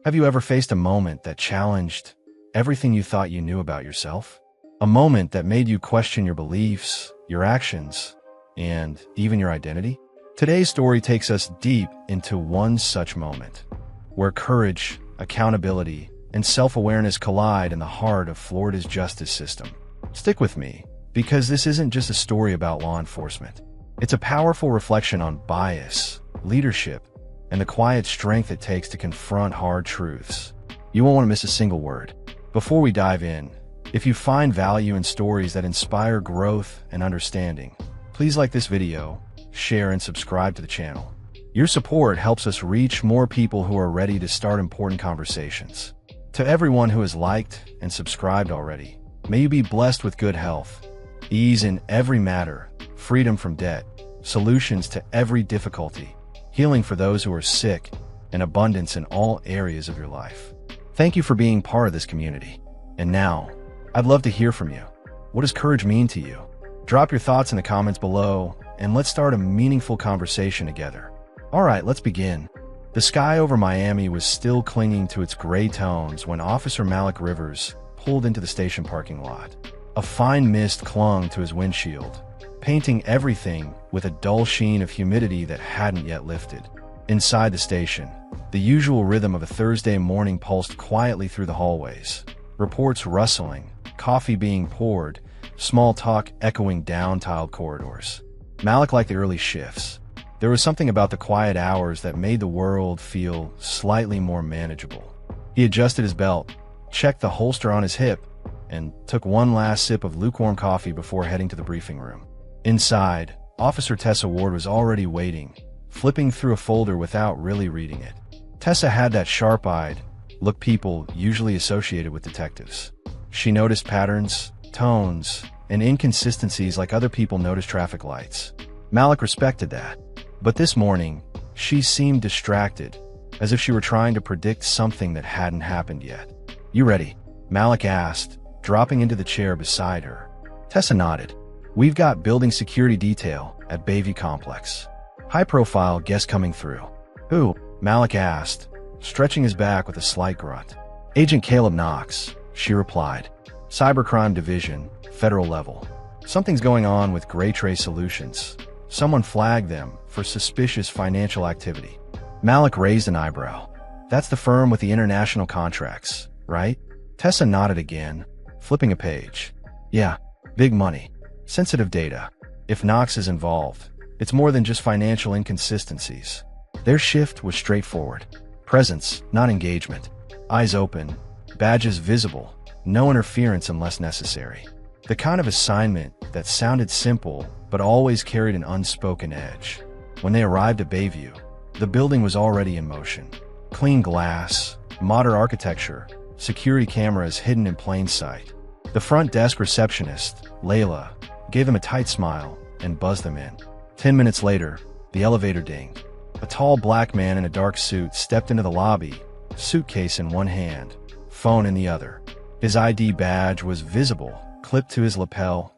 Have you ever faced a moment that challenged everything you thought you knew about yourself? A moment that made you question your beliefs, your actions, and even your identity? Today's story takes us deep into one such moment, where courage, accountability, and self-awareness collide in the heart of Florida's justice system. Stick with me, because this isn't just a story about law enforcement. It's a powerful reflection on bias, leadership, and the quiet strength it takes to confront hard truths. You won't want to miss a single word. Before we dive in, if you find value in stories that inspire growth and understanding, please like this video, share, and subscribe to the channel. Your support helps us reach more people who are ready to start important conversations. To everyone who has liked and subscribed already, may you be blessed with good health, ease in every matter, freedom from debt, solutions to every difficulty, healing for those who are sick, and abundance in all areas of your life. Thank you for being part of this community. And now, I'd love to hear from you. What does courage mean to you? Drop your thoughts in the comments below, and let's start a meaningful conversation together. Alright, let's begin. The sky over Miami was still clinging to its gray tones when Officer Malik Rivers pulled into the station parking lot. A fine mist clung to his windshield, painting everything with a dull sheen of humidity that hadn't yet lifted. Inside the station, the usual rhythm of a Thursday morning pulsed quietly through the hallways. Reports rustling, coffee being poured, small talk echoing down tiled corridors. Malik liked the early shifts. There was something about the quiet hours that made the world feel slightly more manageable. He adjusted his belt, checked the holster on his hip, and took one last sip of lukewarm coffee before heading to the briefing room. Inside, Officer Tessa Ward was already waiting, flipping through a folder without really reading it. Tessa had that sharp-eyed look people usually associated with detectives. She noticed patterns, tones, and inconsistencies like other people notice traffic lights. Malik respected that. But this morning, she seemed distracted, as if she were trying to predict something that hadn't happened yet. "You ready?" Malik asked, dropping into the chair beside her. Tessa nodded. "We've got building security detail at Bayview Complex. High-profile guest coming through." "Who?" Malik asked, stretching his back with a slight grunt. "Agent Caleb Knox," she replied. "Cybercrime Division, federal level. Something's going on with Gray Trace Solutions. Someone flagged them for suspicious financial activity." Malik raised an eyebrow. "That's the firm with the international contracts, right?" Tessa nodded again, flipping a page. "Yeah, big money. Sensitive data. If Knox is involved, it's more than just financial inconsistencies." Their shift was straightforward. Presence, not engagement. Eyes open, badges visible, no interference unless necessary. The kind of assignment that sounded simple but always carried an unspoken edge. When they arrived at Bayview, the building was already in motion. Clean glass, modern architecture, security cameras hidden in plain sight. The front desk receptionist, Layla, gave them a tight smile and buzzed them in. 10 minutes later, the elevator dinged. A tall black man in a dark suit stepped into the lobby, suitcase in one hand, phone in the other. His ID badge was visible, clipped to his lapel.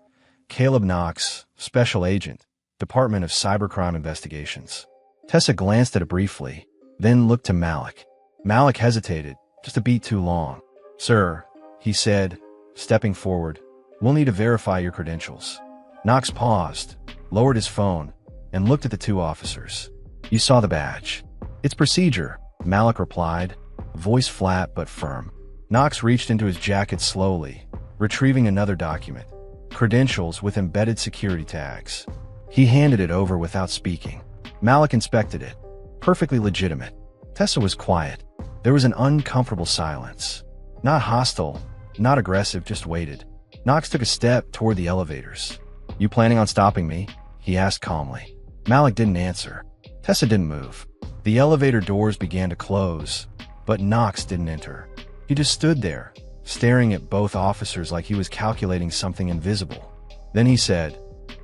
Caleb Knox, Special Agent, Department of Cybercrime Investigations. Tessa glanced at it briefly, then looked to Malik. Malik hesitated, just a beat too long. "Sir," he said, stepping forward, "we'll need to verify your credentials." Knox paused, lowered his phone, and looked at the two officers. "You saw the badge." "It's procedure," Malik replied, voice flat but firm. Knox reached into his jacket slowly, retrieving another document. Credentials with embedded security tags. He handed it over without speaking. Malik inspected it. Perfectly legitimate. Tessa was quiet. There was an uncomfortable silence. Not hostile, not aggressive, just waited. Knox took a step toward the elevators. "You planning on stopping me?" he asked calmly. Malik didn't answer. Tessa didn't move. The elevator doors began to close, but Knox didn't enter. He just stood there, staring at both officers like he was calculating something invisible. Then he said,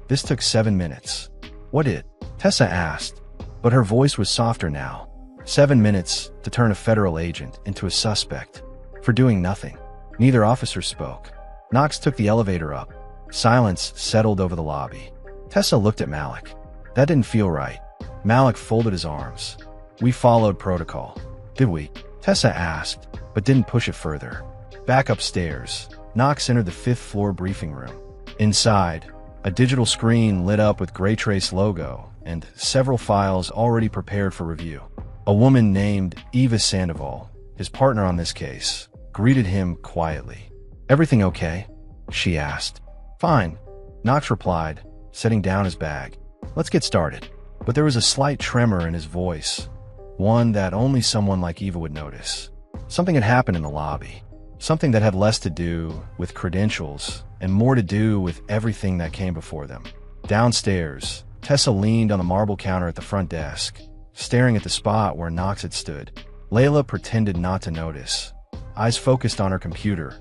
"This took 7 minutes." "What did?" Tessa asked, but her voice was softer now. 7 minutes to turn a federal agent into a suspect. For doing nothing. Neither officer spoke. Knox took the elevator up. Silence settled over the lobby. Tessa looked at Malik. That didn't feel right. Malik folded his arms. "We followed protocol." "Did we?" Tessa asked, but didn't push it further. Back upstairs, Knox entered the 5th floor briefing room. Inside, a digital screen lit up with Greytrace logo and several files already prepared for review. A woman named Eva Sandoval, his partner on this case, greeted him quietly. "Everything okay?" she asked. "Fine," Knox replied, setting down his bag. "Let's get started." But there was a slight tremor in his voice, one that only someone like Eva would notice. Something had happened in the lobby. Something that had less to do with credentials and more to do with everything that came before them. Downstairs, Tessa leaned on the marble counter at the front desk, staring at the spot where Knox had stood. Layla pretended not to notice, eyes focused on her computer,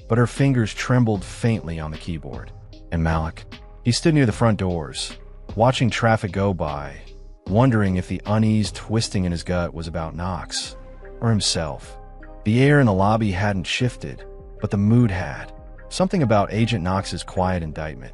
but her fingers trembled faintly on the keyboard. And Malik? He stood near the front doors, watching traffic go by, wondering if the unease twisting in his gut was about Knox or himself. The air in the lobby hadn't shifted, but the mood had. Something about Agent Knox's quiet indictment,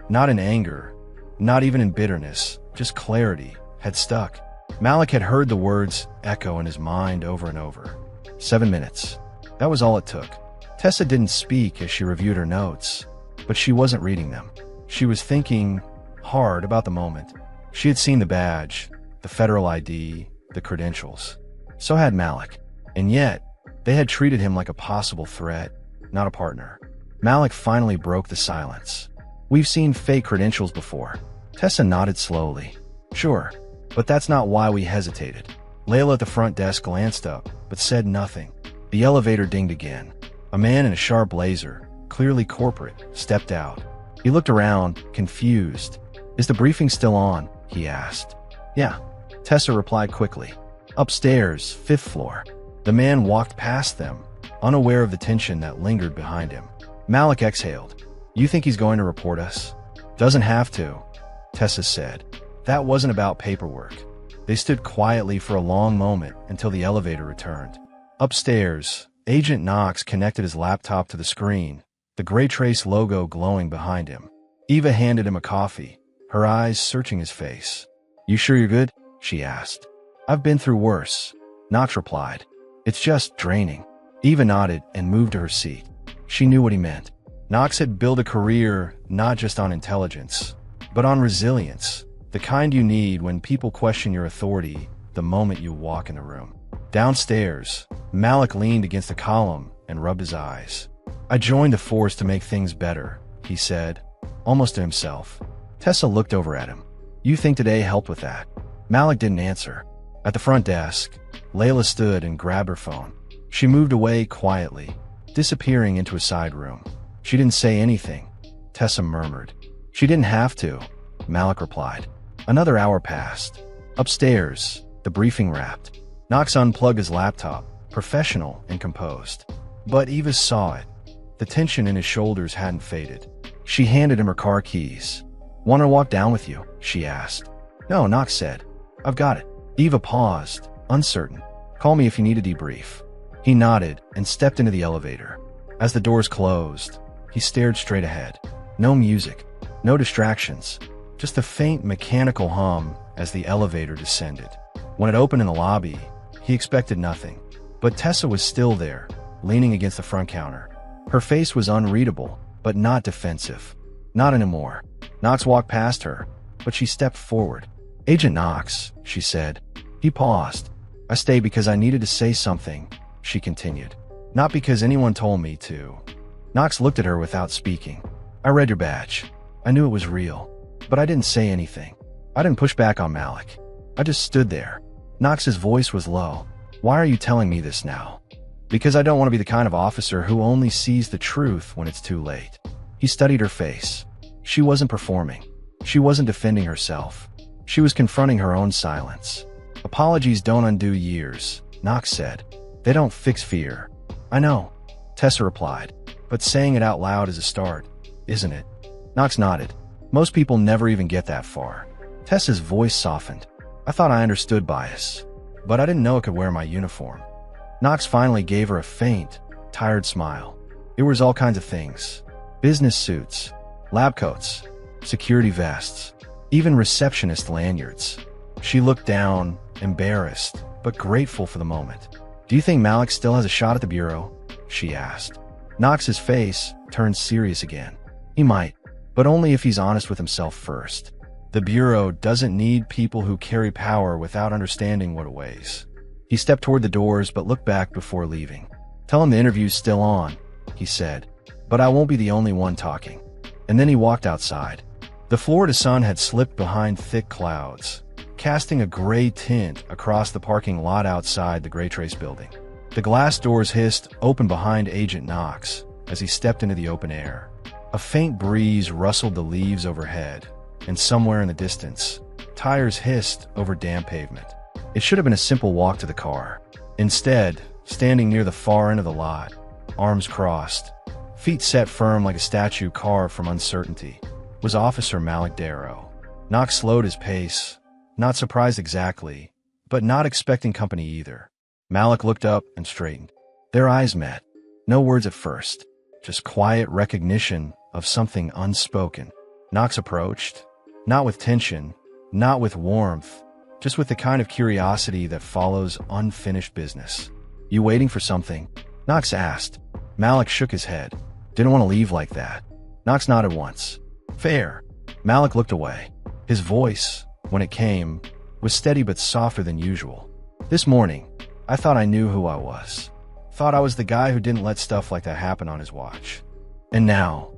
not in anger, not even in bitterness, just clarity, had stuck. Malik had heard the words echo in his mind over and over. 7 minutes. That was all it took. Tessa didn't speak as she reviewed her notes, but she wasn't reading them. She was thinking hard about the moment. She had seen the badge, the federal ID, the credentials. So had Malik. And yet, they had treated him like a possible threat, not a partner. Malik finally broke the silence. "We've seen fake credentials before." Tessa nodded slowly. "Sure, but that's not why we hesitated." Layla at the front desk glanced up, but said nothing. The elevator dinged again. A man in a sharp blazer, clearly corporate, stepped out. He looked around, confused. "Is the briefing still on?" he asked. "Yeah," Tessa replied quickly. "Upstairs, 5th floor." The man walked past them, unaware of the tension that lingered behind him. Malik exhaled. "You think he's going to report us?" "Doesn't have to," Tessa said. That wasn't about paperwork. They stood quietly for a long moment until the elevator returned. Upstairs, Agent Knox connected his laptop to the screen, the Greytrace logo glowing behind him. Eva handed him a coffee, her eyes searching his face. "You sure you're good?" she asked. "I've been through worse," Knox replied. "It's just draining." Eva nodded and moved to her seat. She knew what he meant. Knox had built a career not just on intelligence, but on resilience, the kind you need when people question your authority the moment you walk in the room. Downstairs, Malik leaned against a column and rubbed his eyes. "I joined the force to make things better," he said, almost to himself. Tessa looked over at him. "You think today helped with that?" Malik didn't answer. At the front desk, Layla stood and grabbed her phone. She moved away quietly, disappearing into a side room. "She didn't say anything," Tessa murmured. "She didn't have to," Malik replied. Another hour passed. Upstairs, the briefing wrapped. Knox unplugged his laptop, professional and composed. But Eva saw it. The tension in his shoulders hadn't faded. She handed him her car keys. "Want to walk down with you?" she asked. "No," Knox said. "I've got it." Eva paused, uncertain. "Call me if you need a debrief." He nodded and stepped into the elevator. As the doors closed, he stared straight ahead. No music, no distractions, just a faint mechanical hum as the elevator descended. When it opened in the lobby, he expected nothing. But Tessa was still there, leaning against the front counter. Her face was unreadable, but not defensive. Not anymore. Knox walked past her, but she stepped forward. "Agent Knox," she said. He paused. "I stayed because I needed to say something," she continued. "Not because anyone told me to." Knox looked at her without speaking. "I read your badge. I knew it was real, but I didn't say anything. I didn't push back on Malik. I just stood there." Knox's voice was low. "Why are you telling me this now?" "Because I don't want to be the kind of officer who only sees the truth when it's too late." He studied her face. She wasn't performing. She wasn't defending herself. She was confronting her own silence. "Apologies don't undo years," Knox said. "They don't fix fear." "I know," Tessa replied. "But saying it out loud is a start, isn't it?" Knox nodded. "Most people never even get that far." Tessa's voice softened. "I thought I understood bias, but I didn't know it could wear my uniform." Knox finally gave her a faint, tired smile. It was all kinds of things. Business suits, lab coats, security vests, even receptionist lanyards. She looked down, embarrassed, but grateful for the moment. "Do you think Malik still has a shot at the bureau?" she asked. Knox's face turned serious again. "He might, but only if he's honest with himself first. The bureau doesn't need people who carry power without understanding what it weighs." He stepped toward the doors but looked back before leaving. "Tell him the interview's still on," he said, "but I won't be the only one talking." And then he walked outside. The Florida sun had slipped behind thick clouds, casting a gray tint across the parking lot outside the Gray Trace building. The glass doors hissed open behind Agent Knox as he stepped into the open air. A faint breeze rustled the leaves overhead, and somewhere in the distance, tires hissed over damp pavement. It should have been a simple walk to the car. Instead, standing near the far end of the lot, arms crossed, feet set firm like a statue carved from uncertainty, was Officer Malik Darrow. Knox slowed his pace, not surprised exactly, but not expecting company either. Malik looked up and straightened. Their eyes met. No words at first, just quiet recognition of something unspoken. Knox approached, not with tension, not with warmth, just with the kind of curiosity that follows unfinished business. "You waiting for something?" Knox asked. Malik shook his head. "Didn't want to leave like that." Knox nodded once. "Fair." Malik looked away. His voice, when it came, was steady but softer than usual. "This morning, I thought I knew who I was. Thought I was the guy who didn't let stuff like that happen on his watch. And now?"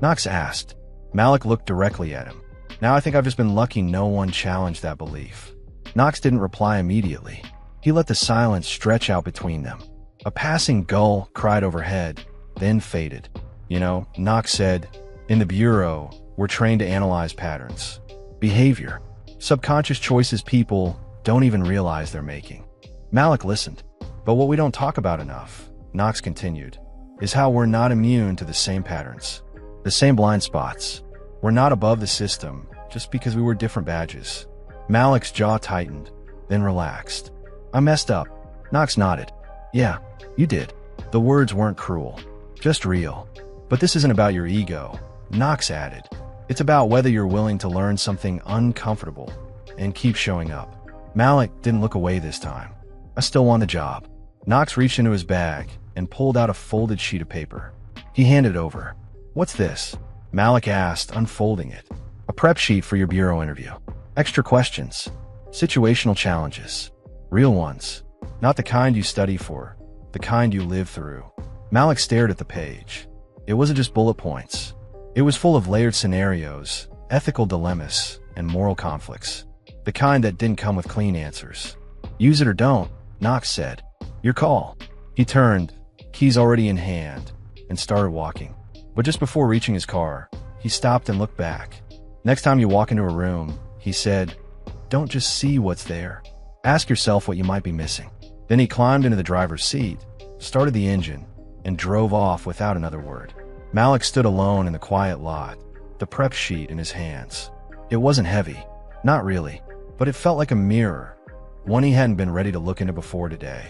Knox asked. Malik looked directly at him. "Now I think I've just been lucky no one challenged that belief." Knox didn't reply immediately. He let the silence stretch out between them. A passing gull cried overhead, then faded. "You know," Knox said, "in the Bureau, we're trained to analyze patterns. Behavior. Subconscious choices people don't even realize they're making." Malik listened. "But what we don't talk about enough," Knox continued, "is how we're not immune to the same patterns, the same blind spots. We're not above the system just because we wear different badges." Malik's jaw tightened, then relaxed. "I messed up." Knox nodded. "Yeah, you did." The words weren't cruel, just real. "But this isn't about your ego," Knox added. "It's about whether you're willing to learn something uncomfortable and keep showing up." Malik didn't look away this time. "I still want the job." Knox reached into his bag and pulled out a folded sheet of paper. He handed it over. "What's this?" Malik asked, unfolding it. "A prep sheet for your bureau interview. Extra questions. Situational challenges. Real ones. Not the kind you study for, the kind you live through." Malik stared at the page. It wasn't just bullet points. It was full of layered scenarios, ethical dilemmas, and moral conflicts. The kind that didn't come with clean answers. "Use it or don't," Knox said. "Your call." He turned, keys already in hand, and started walking. But just before reaching his car, he stopped and looked back. "Next time you walk into a room," he said, "don't just see what's there. Ask yourself what you might be missing." Then he climbed into the driver's seat, started the engine, and drove off without another word. Malik stood alone in the quiet lot, the prep sheet in his hands. It wasn't heavy, not really, but it felt like a mirror, one he hadn't been ready to look into before today.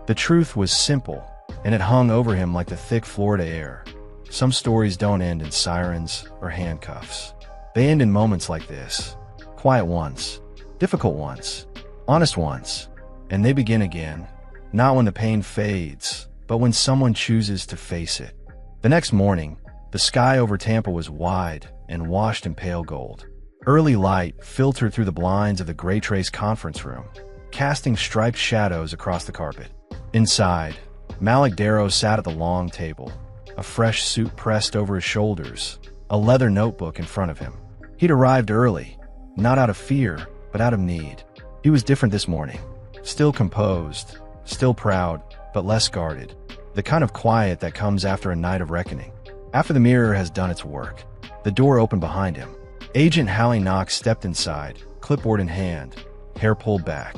The truth was simple, and it hung over him like the thick Florida air. Some stories don't end in sirens or handcuffs. They end in moments like this. Quiet ones, difficult ones, honest ones, and they begin again, not when the pain fades, but when someone chooses to face it. The next morning, the sky over Tampa was wide and washed in pale gold. Early light filtered through the blinds of the Gray Trace conference room, casting striped shadows across the carpet. Inside, Malik Darrow sat at the long table, a fresh suit pressed over his shoulders, a leather notebook in front of him. He'd arrived early, not out of fear, but out of need. He was different this morning, still composed, still proud, but less guarded. The kind of quiet that comes after a night of reckoning, after the mirror has done its work. The door opened behind him. Agent Hallie Knox stepped inside, clipboard in hand, hair pulled back.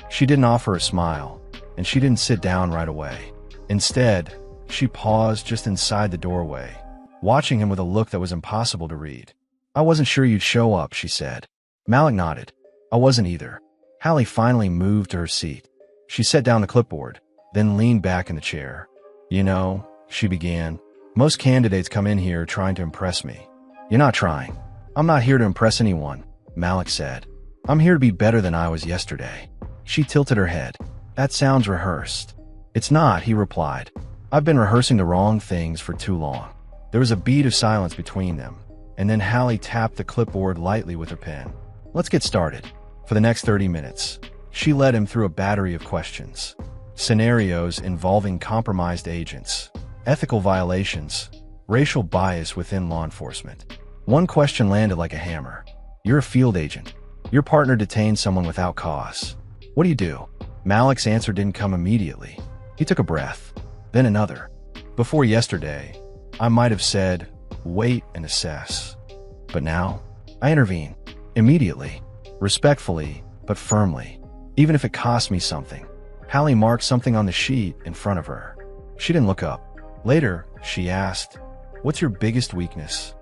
She didn't offer a smile, and she didn't sit down right away. Instead, she paused just inside the doorway, watching him with a look that was impossible to read. "I wasn't sure you'd show up," she said. Malik nodded. "I wasn't either." Hallie finally moved to her seat. She set down the clipboard, then leaned back in the chair. "You know," she began, "most candidates come in here trying to impress me." "You're not trying." "I'm not here to impress anyone," Malik said. "I'm here to be better than I was yesterday." She tilted her head. "That sounds rehearsed." It's not, he replied. I've been rehearsing the wrong things for too long. There was a beat of silence between them, and then Hallie tapped the clipboard lightly with her pen. Let's get started. For the next 30 minutes, she led him through a battery of questions. Scenarios involving compromised agents, ethical violations, racial bias within law enforcement. One question landed like a hammer. You're a field agent. Your partner detained someone without cause. What do you do? Malik's answer didn't come immediately. He took a breath, then another. Before yesterday, I might have said, wait and assess. But now, I intervene. Immediately. Respectfully, but firmly. Even if it cost me something. Hallie marked something on the sheet in front of her. She didn't look up. Later, she asked, what's your biggest weakness?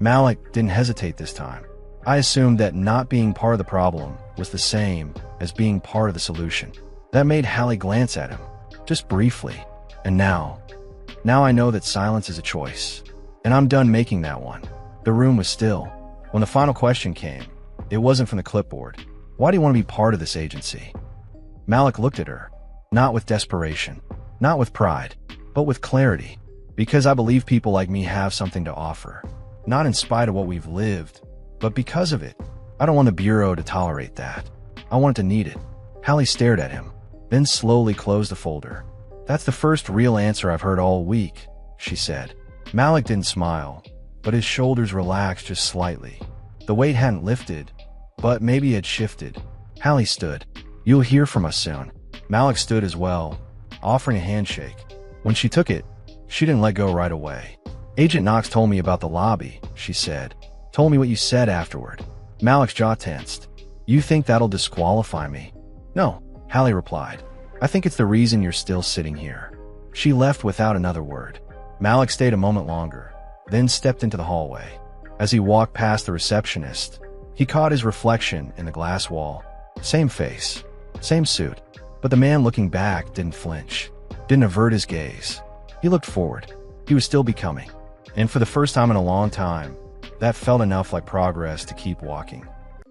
Malik didn't hesitate this time. I assumed that not being part of the problem was the same as being part of the solution. That made Hallie glance at him, just briefly. And now I know that silence is a choice. And I'm done making that one. The room was still. When the final question came, it wasn't from the clipboard. Why do you want to be part of this agency? Malik looked at her, not with desperation, not with pride, but with clarity. Because I believe people like me have something to offer. Not in spite of what we've lived, but because of it. I don't want the Bureau to tolerate that. I want it to need it. Hallie stared at him, then slowly closed the folder. That's the first real answer I've heard all week, she said. Malik didn't smile, but his shoulders relaxed just slightly. The weight hadn't lifted, but maybe it had shifted. Hallie stood. You'll hear from us soon. Malik stood as well, offering a handshake. When she took it, she didn't let go right away. Agent Knox told me about the lobby, she said. Told me what you said afterward. Malik's jaw tensed. You think that'll disqualify me? No, Hallie replied. I think it's the reason you're still sitting here. She left without another word. Malik stayed a moment longer, then stepped into the hallway. As he walked past the receptionist, he caught his reflection in the glass wall. Same face, same suit, but the man looking back didn't flinch, didn't avert his gaze. He looked forward. He was still becoming. And for the first time in a long time, that felt enough like progress to keep walking.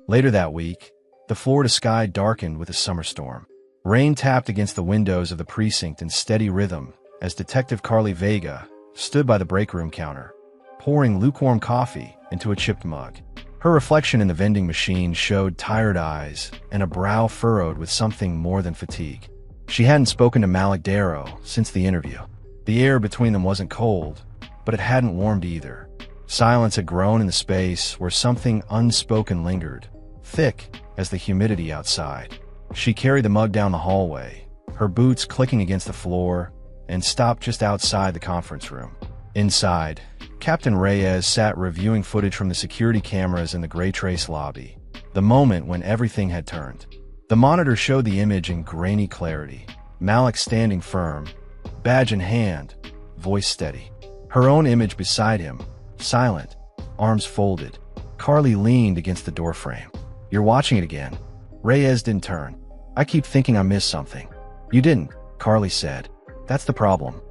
Later that week, the Florida sky darkened with a summer storm. Rain tapped against the windows of the precinct in steady rhythm as Detective Carly Vega stood by the break room counter, pouring lukewarm coffee into a chipped mug. Her reflection in the vending machine showed tired eyes and a brow furrowed with something more than fatigue. She hadn't spoken to Malik Darrow since the interview. The air between them wasn't cold, but it hadn't warmed either. Silence had grown in the space where something unspoken lingered, thick as the humidity outside. She carried the mug down the hallway, her boots clicking against the floor, and stopped just outside the conference room. Inside, Captain Reyes sat reviewing footage from the security cameras in the Gray Trace lobby, the moment when everything had turned. The monitor showed the image in grainy clarity. Malik standing firm, badge in hand, voice steady. Her own image beside him, silent, arms folded. Carly leaned against the doorframe. You're watching it again. Reyes didn't turn. I keep thinking I missed something. You didn't, Carly said. That's the problem.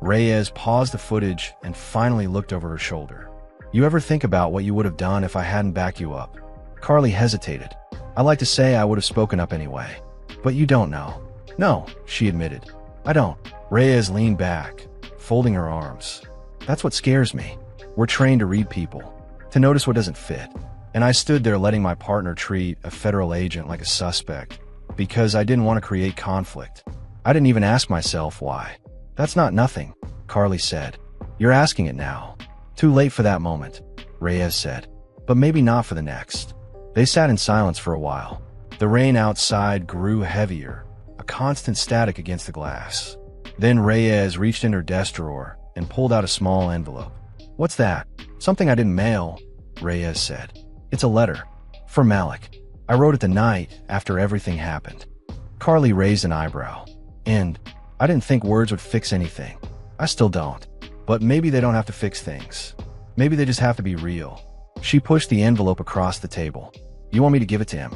Reyes paused the footage and finally looked over her shoulder. You ever think about what you would have done if I hadn't backed you up? Carly hesitated. I like to say I would have spoken up anyway. But you don't know. No, she admitted. I don't. Reyes leaned back, folding her arms. That's what scares me. We're trained to read people, to notice what doesn't fit. And I stood there letting my partner treat a federal agent like a suspect because I didn't want to create conflict. I didn't even ask myself why. That's not nothing, Carly said. You're asking it now. Too late for that moment, Reyes said. But maybe not for the next. They sat in silence for a while. The rain outside grew heavier, a constant static against the glass. Then Reyes reached in her desk drawer and pulled out a small envelope. What's that? Something I didn't mail, Reyes said. It's a letter. For Malik. I wrote it the night after everything happened. Carly raised an eyebrow. And I didn't think words would fix anything. I still don't. But maybe they don't have to fix things. Maybe they just have to be real. She pushed the envelope across the table. You want me to give it to him?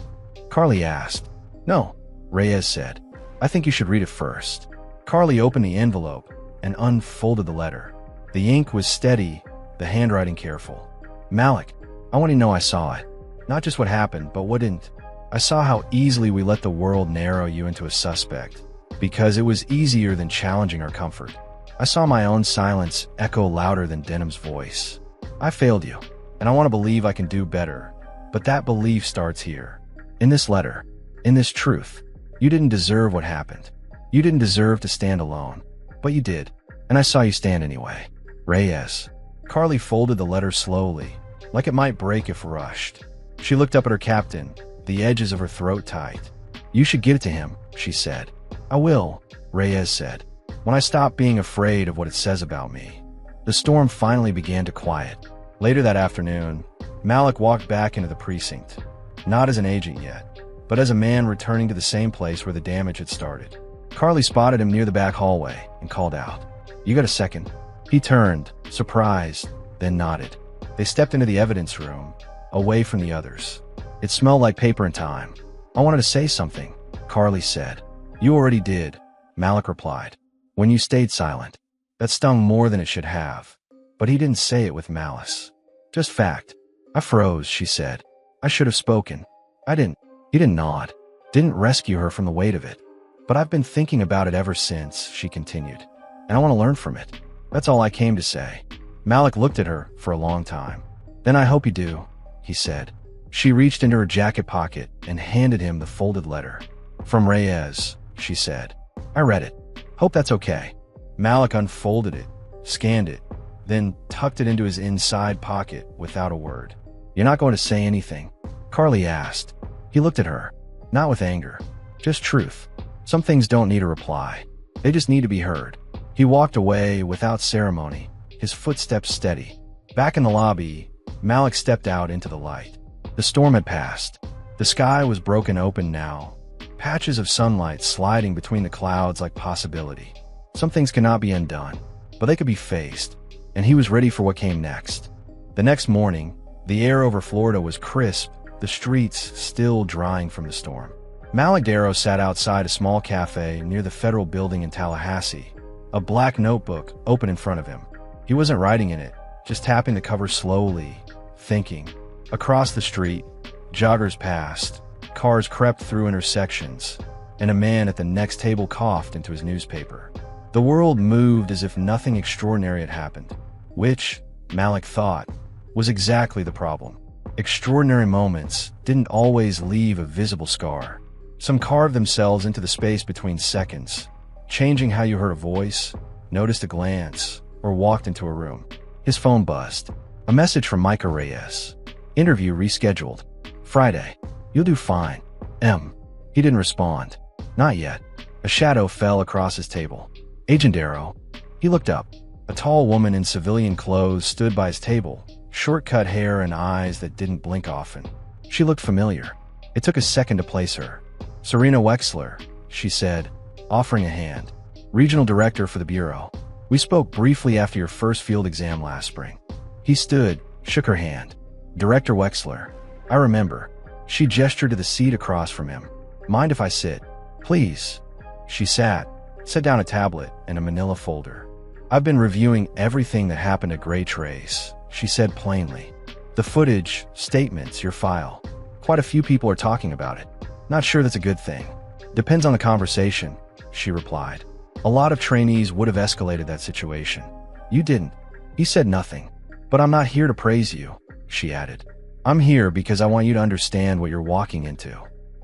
Carly asked. No, Reyes said. I think you should read it first. Carly opened the envelope and unfolded the letter. The ink was steady, the handwriting careful. Malik, I want you to know I saw it. Not just what happened, but what didn't. I saw how easily we let the world narrow you into a suspect. Because it was easier than challenging her comfort. I saw my own silence echo louder than Denham's voice. I failed you, and I want to believe I can do better. But that belief starts here. In this letter. In this truth. You didn't deserve what happened. You didn't deserve to stand alone. But you did. And I saw you stand anyway. Reyes. Carly folded the letter slowly, like it might break if rushed. She looked up at her captain, the edges of her throat tight. You should give it to him, she said. I will, Reyes said. When I stop being afraid of what it says about me. The storm finally began to quiet. Later that afternoon, Malik walked back into the precinct. Not as an agent yet, but as a man returning to the same place where the damage had started. Carly spotted him near the back hallway and called out, You got a second? He turned, surprised, then nodded. They stepped into the evidence room, away from the others. It smelled like paper and time. I wanted to say something, Carly said. You already did, Malik replied. When you stayed silent. That stung more than it should have. But he didn't say it with malice. Just fact. I froze, she said. I should have spoken. I didn't. He didn't nod. Didn't rescue her from the weight of it. But I've been thinking about it ever since, she continued. And I want to learn from it. That's all I came to say. Malik looked at her for a long time. Then I hope you do, he said. She reached into her jacket pocket and handed him the folded letter. From Reyes, she said. I read it. Hope that's okay. Malik unfolded it, scanned it, then tucked it into his inside pocket without a word. You're not going to say anything? Carly asked. He looked at her, not with anger, just truth. Some things don't need a reply. They just need to be heard. He walked away without ceremony, his footsteps steady. Back in the lobby, Malik stepped out into the light. The storm had passed. The sky was broken open now, patches of sunlight sliding between the clouds like possibility. Some things cannot be undone, but they could be faced, and he was ready for what came next. The next morning, the air over Florida was crisp, the streets still drying from the storm. Malik Darrow sat outside a small cafe near the federal building in Tallahassee, a black notebook open in front of him. He wasn't writing in it, just tapping the cover slowly, thinking. Across the street, joggers passed, cars crept through intersections, and a man at the next table coughed into his newspaper. The world moved as if nothing extraordinary had happened, which, Malik thought, was exactly the problem. Extraordinary moments didn't always leave a visible scar. Some carved themselves into the space between seconds, changing how you heard a voice, noticed a glance, or walked into a room. His phone buzzed. A message from Micah Reyes. Interview rescheduled. Friday. You'll do fine. M. He didn't respond. Not yet. A shadow fell across his table. Agent Darrow. He looked up. A tall woman in civilian clothes stood by his table, short-cut hair and eyes that didn't blink often. She looked familiar. It took a second to place her. Serena Wexler, she said, offering a hand. Regional Director for the Bureau. We spoke briefly after your first field exam last spring. He stood, shook her hand. Director Wexler. I remember. She gestured to the seat across from him. Mind if I sit? Please. She sat, set down a tablet and a manila folder. I've been reviewing everything that happened at Gray Trace, she said plainly. The footage, statements, your file. Quite a few people are talking about it. Not sure that's a good thing. Depends on the conversation, she replied. A lot of trainees would have escalated that situation. You didn't. He said nothing. But I'm not here to praise you, she added. I'm here because I want you to understand what you're walking into.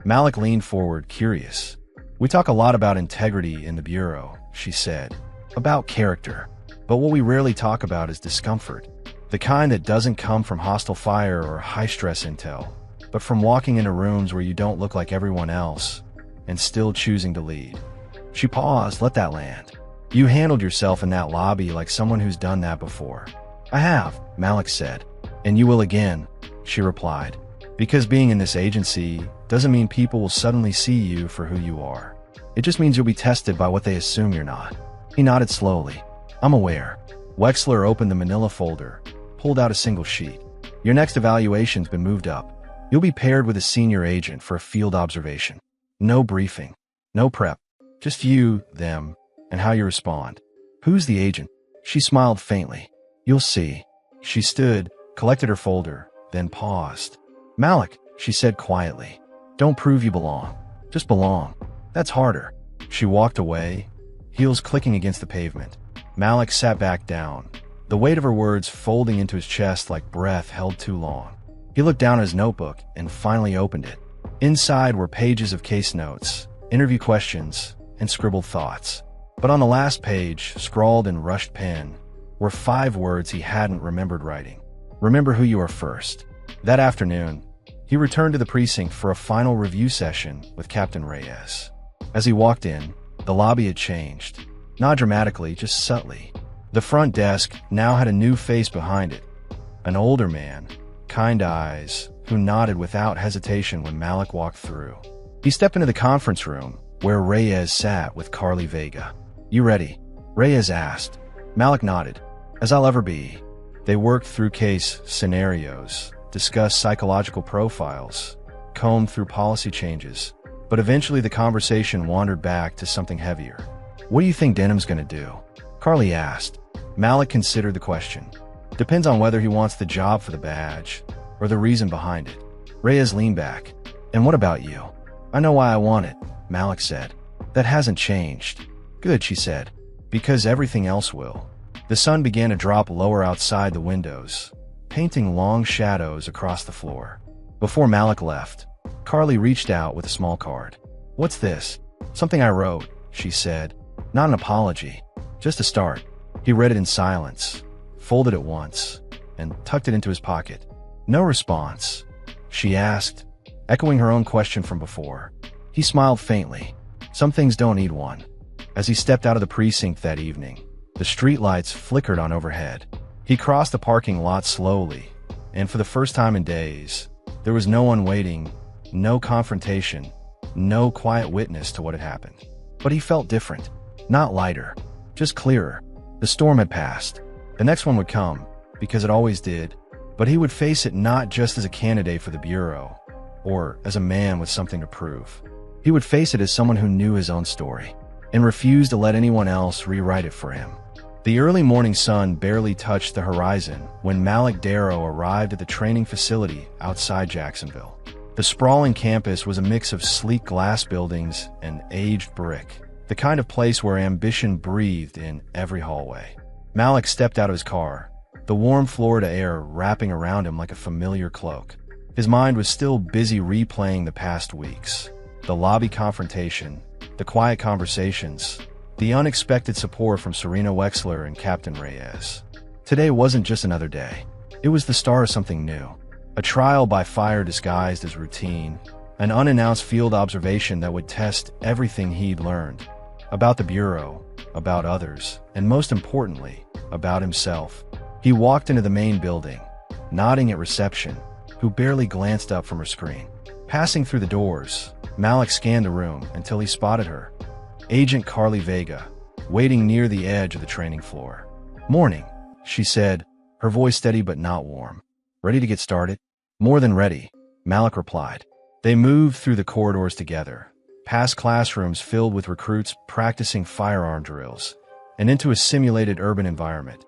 Malik leaned forward, curious. We talk a lot about integrity in the Bureau, she said. About character. But what we rarely talk about is discomfort. The kind that doesn't come from hostile fire or high-stress intel, but from walking into rooms where you don't look like everyone else and still choosing to lead. She paused, let that land. You handled yourself in that lobby like someone who's done that before. I have, Malik said. And you will again, she replied. Because being in this agency doesn't mean people will suddenly see you for who you are. It just means you'll be tested by what they assume you're not. He nodded slowly. I'm aware. Wexler opened the manila folder, pulled out a single sheet. Your next evaluation's been moved up. You'll be paired with a senior agent for a field observation. No briefing. No prep. Just you, them, and how you respond. Who's the agent? She smiled faintly. You'll see. She stood, collected her folder, then paused. Malik, she said quietly. Don't prove you belong. Just belong. That's harder. She walked away, heels clicking against the pavement. Malik sat back down, the weight of her words folding into his chest like breath held too long. He looked down at his notebook and finally opened it. Inside were pages of case notes, interview questions, and scribbled thoughts. But on the last page, scrawled in rushed pen, were 5 words he hadn't remembered writing. Remember who you are first. That afternoon, he returned to the precinct for a final review session with Captain Reyes. As he walked in, the lobby had changed. Not dramatically, just subtly. The front desk now had a new face behind it. An older man, kind eyes, who nodded without hesitation when Malik walked through. He stepped into the conference room, where Reyes sat with Carly Vega. "You ready?" Reyes asked. Malik nodded. "As I'll ever be." They worked through case scenarios, discussed psychological profiles, combed through policy changes, but eventually the conversation wandered back to something heavier. "What do you think Denham's gonna do?" Carly asked. Malik considered the question. "Depends on whether he wants the job for the badge, or the reason behind it." Reyes leaned back. "And what about you?" "I know why I want it," Malik said. "That hasn't changed." "Good," she said. "Because everything else will." The sun began to drop lower outside the windows, painting long shadows across the floor. Before Malik left, Carly reached out with a small card. "What's this?" "Something I wrote," she said. "Not an apology, just a start." He read it in silence, folded it once, and tucked it into his pocket. "No response?" she asked, echoing her own question from before. He smiled faintly. Some things don't need one. As he stepped out of the precinct that evening, the streetlights flickered on overhead. He crossed the parking lot slowly, and for the first time in days, there was no one waiting, no confrontation, no quiet witness to what had happened. But he felt different. Not lighter, just clearer. The storm had passed. The next one would come, because it always did, but he would face it not just as a candidate for the Bureau, or as a man with something to prove. He would face it as someone who knew his own story, and refused to let anyone else rewrite it for him. The early morning sun barely touched the horizon when Malik Darrow arrived at the training facility outside Jacksonville. The sprawling campus was a mix of sleek glass buildings and aged brick, the kind of place where ambition breathed in every hallway. Malik stepped out of his car, the warm Florida air wrapping around him like a familiar cloak. His mind was still busy replaying the past weeks. The lobby confrontation, the quiet conversations, the unexpected support from Serena Wexler and Captain Reyes. Today wasn't just another day. It was the start of something new. A trial by fire disguised as routine, an unannounced field observation that would test everything he'd learned. About the Bureau, about others, and most importantly, about himself. He walked into the main building, nodding at reception, who barely glanced up from her screen. Passing through the doors, Malik scanned the room until he spotted her. Agent Carly Vega, waiting near the edge of the training floor. "Morning," she said, her voice steady but not warm. "Ready to get started?" "More than ready," Malik replied. They moved through the corridors together, past classrooms filled with recruits practicing firearm drills, and into a simulated urban environment.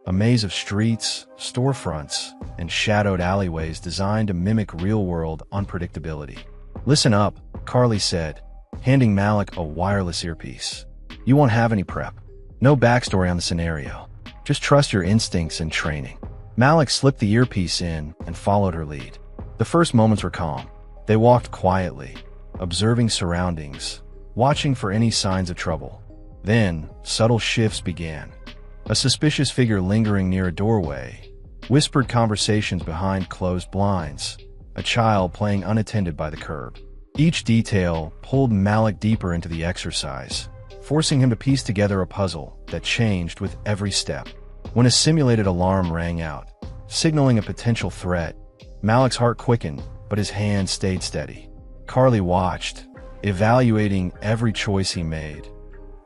A maze of streets, storefronts, and shadowed alleyways designed to mimic real-world unpredictability. "Listen up," Carly said, handing Malik a wireless earpiece. "You won't have any prep. No backstory on the scenario. Just trust your instincts and training." Malik slipped the earpiece in and followed her lead. The first moments were calm. They walked quietly, observing surroundings, watching for any signs of trouble. Then, subtle shifts began. A suspicious figure lingering near a doorway, whispered conversations behind closed blinds, a child playing unattended by the curb. Each detail pulled Malik deeper into the exercise, forcing him to piece together a puzzle that changed with every step. When a simulated alarm rang out, signaling a potential threat, Malik's heart quickened, but his hand stayed steady. Carly watched, evaluating every choice he made.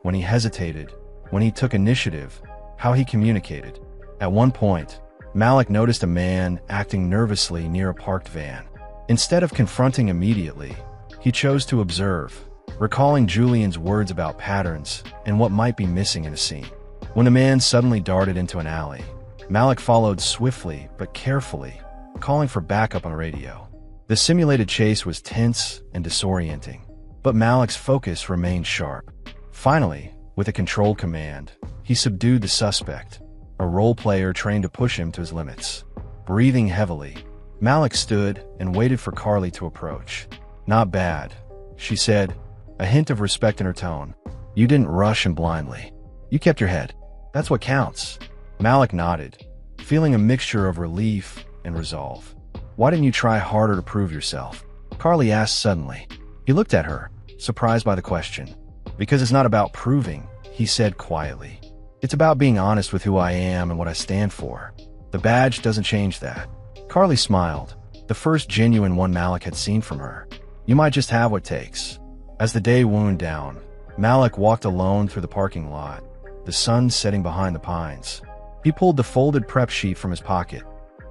When he hesitated, when he took initiative, how he communicated. At one point, Malik noticed a man acting nervously near a parked van. Instead of confronting immediately, he chose to observe, recalling Julian's words about patterns and what might be missing in a scene. When the man suddenly darted into an alley, Malik followed swiftly but carefully, calling for backup on the radio. The simulated chase was tense and disorienting. but Malik's focus remained sharp. Finally, with a controlled command, he subdued the suspect, a role player trained to push him to his limits. Breathing heavily, Malik stood and waited for Carly to approach. "Not bad," she said, a hint of respect in her tone. "You didn't rush him blindly. You kept your head. That's what counts." Malik nodded, feeling a mixture of relief and resolve. "Why didn't you try harder to prove yourself?" Carly asked suddenly. He looked at her, surprised by the question. "Because it's not about proving," he said quietly. "It's about being honest with who I am and what I stand for. The badge doesn't change that." Carly smiled, the first genuine one Malik had seen from her. "You might just have what it takes." As the day wound down, Malik walked alone through the parking lot, the sun setting behind the pines. He pulled the folded prep sheet from his pocket,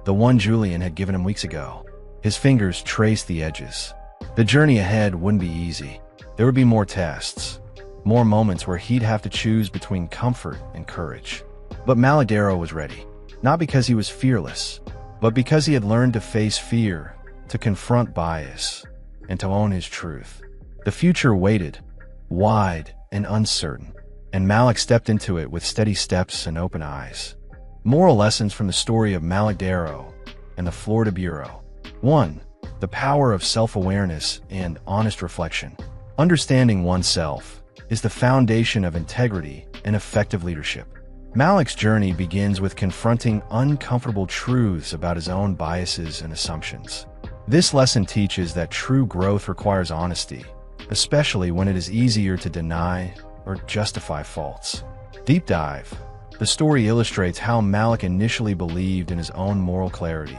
the one Julian had given him weeks ago. His fingers traced the edges. The journey ahead wouldn't be easy. There would be more tests, more moments where he'd have to choose between comfort and courage. But Malik Darrow was ready, not because he was fearless, but because he had learned to face fear, to confront bias, and to own his truth. The future waited, wide and uncertain, and Malik stepped into it with steady steps and open eyes. Moral lessons from the story of Malik Darrow and the Florida Bureau. 1. The power of self-awareness and honest reflection. Understanding oneself is the foundation of integrity and effective leadership. Malik's journey begins with confronting uncomfortable truths about his own biases and assumptions. This lesson teaches that true growth requires honesty, especially when it is easier to deny or justify faults. Deep dive. The story illustrates how Malik initially believed in his own moral clarity,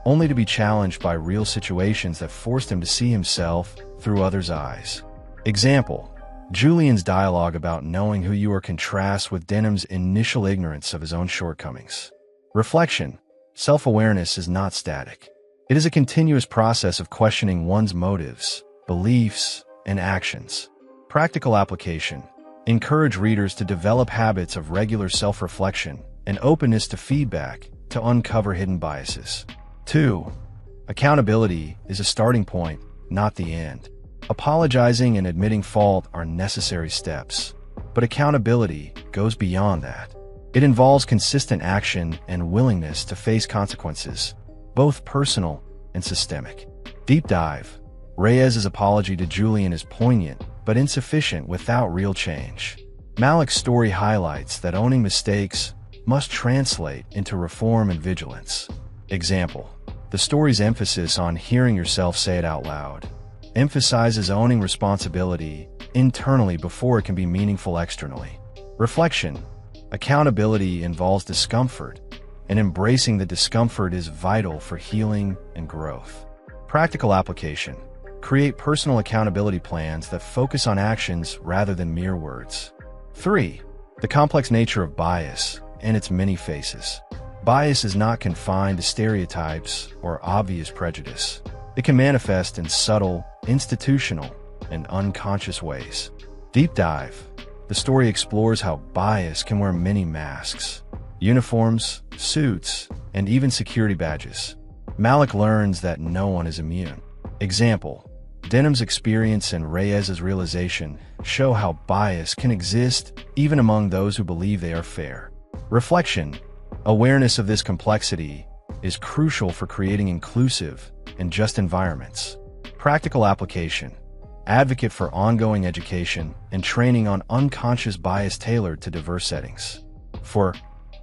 only to be challenged by real situations that forced him to see himself through others' eyes. Example: Julian's dialogue about knowing who you are contrasts with Denham's initial ignorance of his own shortcomings. Reflection. Self-awareness is not static. It is a continuous process of questioning one's motives, beliefs, and actions. Practical application. Encourage readers to develop habits of regular self-reflection and openness to feedback to uncover hidden biases. 2. Accountability is a starting point, not the end. Apologizing and admitting fault are necessary steps, but accountability goes beyond that. It involves consistent action and willingness to face consequences, both personal and systemic. Deep dive. Reyes's apology to Julian is poignant, but insufficient without real change. Malik's story highlights that owning mistakes must translate into reform and vigilance. Example: the story's emphasis on hearing yourself say it out loud emphasizes owning responsibility internally before it can be meaningful externally. Reflection. Accountability involves discomfort, and embracing the discomfort is vital for healing and growth. Practical application. Create personal accountability plans that focus on actions rather than mere words. 3. The complex nature of bias and its many faces. Bias is not confined to stereotypes or obvious prejudice. It can manifest in subtle, institutional, and unconscious ways. Deep dive. The story explores how bias can wear many masks: uniforms, suits, and even security badges. Malik learns that no one is immune. Example: Denham's experience and Reyes's realization show how bias can exist even among those who believe they are fair. Reflection. Awareness of this complexity is crucial for creating inclusive and just environments. Practical application. Advocate for ongoing education and training on unconscious bias tailored to diverse settings. For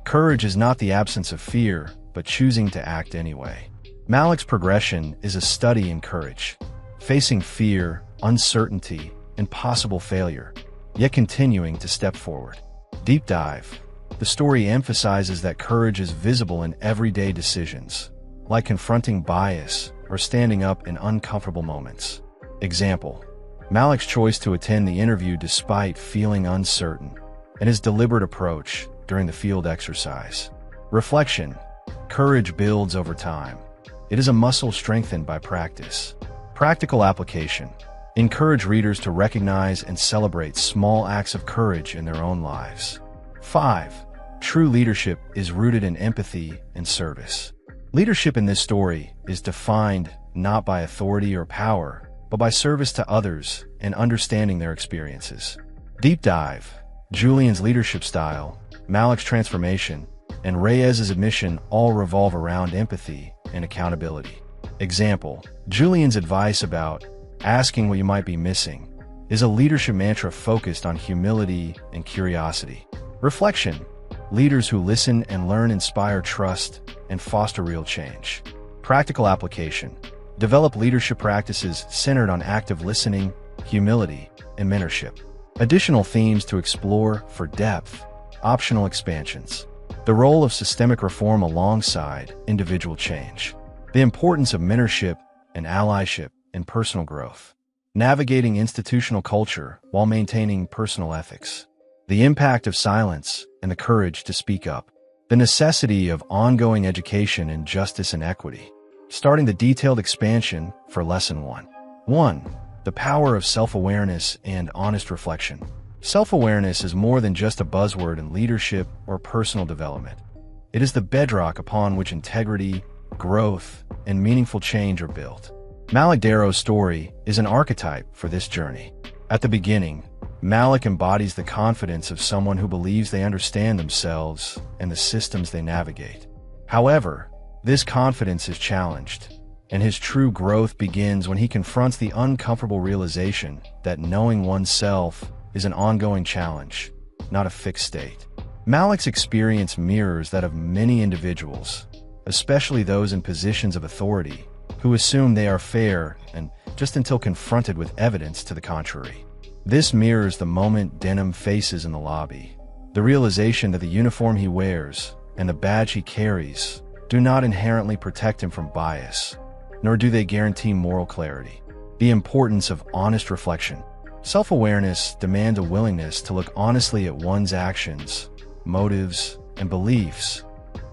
courage is not the absence of fear, but choosing to act anyway. Malik's progression is a study in courage, facing fear, uncertainty, and possible failure, yet continuing to step forward. Deep dive. The story emphasizes that courage is visible in everyday decisions, like confronting bias or standing up in uncomfortable moments. Example: Malik's choice to attend the interview despite feeling uncertain, and his deliberate approach during the field exercise. Reflection. Courage builds over time. It is a muscle strengthened by practice. Practical application. Encourage readers to recognize and celebrate small acts of courage in their own lives. 5. True leadership is rooted in empathy and service. Leadership in this story is defined not by authority or power, but by service to others and understanding their experiences. Deep dive: Julian's leadership style, Malik's transformation, and Reyes's admission all revolve around empathy and accountability. Example: Julian's advice about asking what you might be missing is a leadership mantra focused on humility and curiosity. Reflection: leaders who listen and learn inspire trust and foster real change. Practical application: develop leadership practices centered on active listening, humility, and mentorship. Additional themes to explore for depth: optional expansions. The role of systemic reform alongside individual change. The importance of mentorship and allyship in personal growth. Navigating institutional culture while maintaining personal ethics. The impact of silence and the courage to speak up. The necessity of ongoing education in justice and equity. Starting the detailed expansion for Lesson 1. 1. The power of self-awareness and honest reflection. Self-awareness is more than just a buzzword in leadership or personal development. It is the bedrock upon which integrity, growth, and meaningful change are built. Malik Darrow's story is an archetype for this journey. At the beginning, Malik embodies the confidence of someone who believes they understand themselves and the systems they navigate. However, this confidence is challenged, and his true growth begins when he confronts the uncomfortable realization that knowing oneself is an ongoing challenge, not a fixed state. Malik's experience mirrors that of many individuals, especially those in positions of authority, who assume they are fair and just until confronted with evidence to the contrary. This mirrors the moment Denham faces in the lobby. The realization that the uniform he wears and the badge he carries do not inherently protect him from bias, nor do they guarantee moral clarity. The importance of honest reflection. Self-awareness demands a willingness to look honestly at one's actions, motives, and beliefs,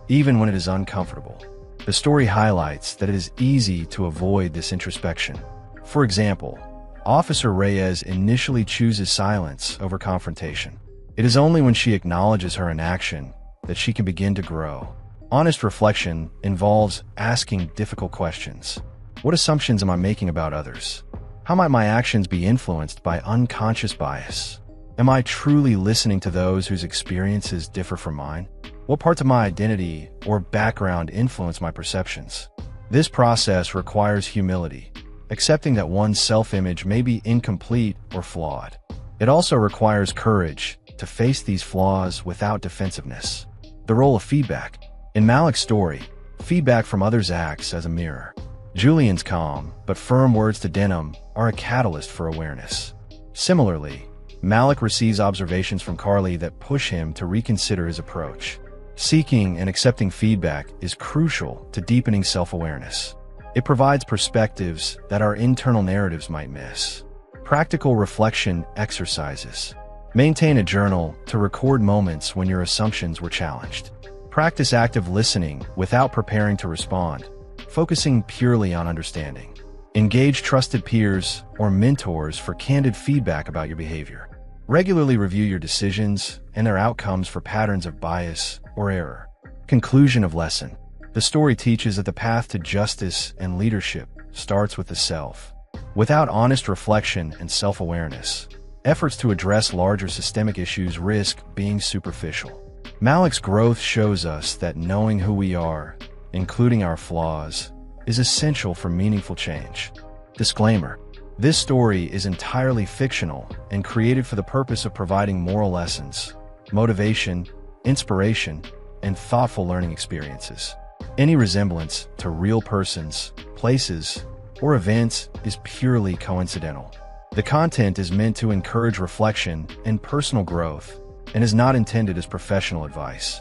even when it is uncomfortable. The story highlights that it is easy to avoid this introspection. For example, Officer Reyes initially chooses silence over confrontation. It is only when she acknowledges her inaction that she can begin to grow. Honest reflection involves asking difficult questions. What assumptions am I making about others? How might my actions be influenced by unconscious bias? Am I truly listening to those whose experiences differ from mine? What parts of my identity or background influence my perceptions? This process requires humility, accepting that one's self-image may be incomplete or flawed. It also requires courage to face these flaws without defensiveness. The role of feedback. In Malik's story, feedback from others acts as a mirror. Julian's calm but firm words to Denham are a catalyst for awareness. Similarly, Malik receives observations from Carly that push him to reconsider his approach. Seeking and accepting feedback is crucial to deepening self-awareness. It provides perspectives that our internal narratives might miss. Practical reflection exercises. Maintain a journal to record moments when your assumptions were challenged. Practice active listening without preparing to respond, focusing purely on understanding. Engage trusted peers or mentors for candid feedback about your behavior. Regularly review your decisions and their outcomes for patterns of bias or error. Conclusion of lesson. The story teaches that the path to justice and leadership starts with the self. Without honest reflection and self-awareness, efforts to address larger systemic issues risk being superficial. Malik's growth shows us that knowing who we are, including our flaws, is essential for meaningful change. Disclaimer: this story is entirely fictional and created for the purpose of providing moral lessons, motivation, inspiration, and thoughtful learning experiences. Any resemblance to real persons, places, or events is purely coincidental. The content is meant to encourage reflection and personal growth and is not intended as professional advice.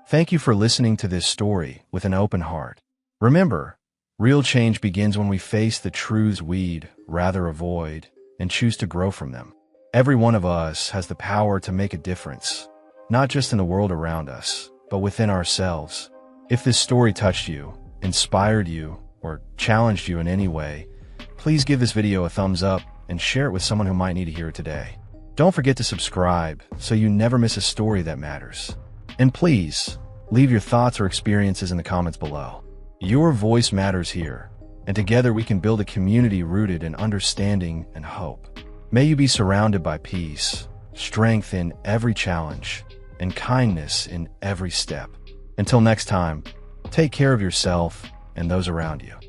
Thank you for listening to this story with an open heart. Remember, real change begins when we face the truths we'd rather avoid and choose to grow from them. Every one of us has the power to make a difference, not just in the world around us, but within ourselves. If this story touched you, inspired you, or challenged you in any way, please give this video a thumbs up and share it with someone who might need to hear it today. Don't forget to subscribe so you never miss a story that matters. And please, leave your thoughts or experiences in the comments below. Your voice matters here, and together we can build a community rooted in understanding and hope. May you be surrounded by peace, strength in every challenge, and kindness in every step. Until next time, take care of yourself and those around you.